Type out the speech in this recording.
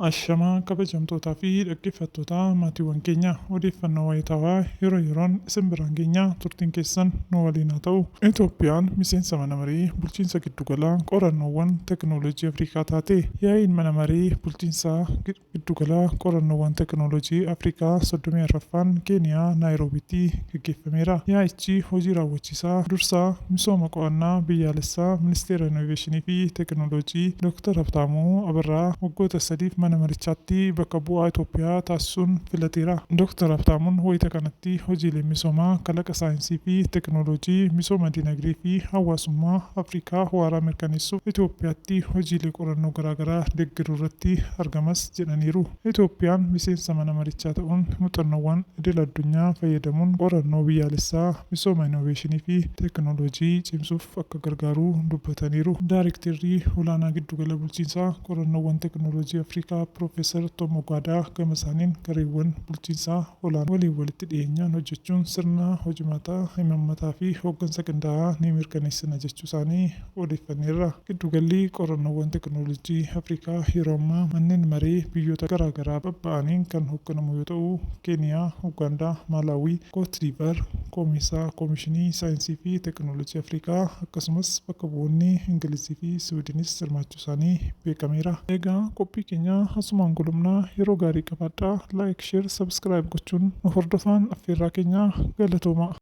Ashamaa kabajamtootaa fi dhaggeeffattoota maatiiwwan keenya odeeffannoo wayitaawaa yeroo yeroon isin biraan geenya turtiin keessan nu waliin haa ta'u. Itoophiyaan miseensa mana marii bulchiinsa giddugalaa qorannoowwan teekinooloojii Afrikaa taate. Yaa'iin mana marii bulchiinsa giddugalaa qorannoowwan teekinooloojii Afrikaa 34ffaan Keeniyaa Naayiroobiitti gaggeeffameera. Yaa'ichi hojii raawwachiisaa dursaa misooma qo'annaa biyyaalessaa ministeera Innooveeshinii fi teekinooloojii Dr. Habtaamuu Abarraa waggoota 3 mana marichaatti bakka bu'aa Itoophiyaa taasisuun filateera. Dr. Habtaamuun wayita kanatti hojiilee misoomaa kalaqa saayinsii fi teekinooloojii misooma dinagdee fi hawaasummaa Afrikaa waaraa mirkaneessuuf Itoophiyaatti hojiilee qorannoo garaagaraa deeggaruu irratti argamas jedhaniiru. Itoophiyaan miseensa mana marichaa ta'uun muuxannoowwan idil addunyaa fayyadamuun qorannoo biyyaalessaa misooma innoveeshinii fi teekinooloojii cimsuuf akka gargaaru dubbataniiru. Daayirektarri olaanaa giddugala bulchiinsaa qorannoowwan teekinooloojii Afrikaa Profeesar Tomo Gaadaa gama isaaniin gareewwan bulchiinsaa olaanoo waliin walitti dhiyeenyaan hojjechuun sirna hojimaataa himammataa fi hooggansa qindaa'aa ni mirkaneessina jechuu isaanii odeeffanneerra. Giddugalli qorannoowwan teekinooloojii Afrikaa yeroo ammaa manneen maree biyyoota garaagaraa babba'aniin kan hoogganamu yoo ta'u, Keeniyaa, Ugaandaa, Maalaawii, Kootdiivaar, Koomishinii Saayinsii fi Teekinooloojii Afrikaa akkasumas bakka bu'oonni Ingilizii fi Siwiidinis hirmaachuu isaanii beekameera. Egaa qophii keenya asumaan gulumnaa yeroo gaarii qabaadhaa. Laayik, sheer, sabskiraayib gochuun nu hordofaan affeerraa keenya galatooma.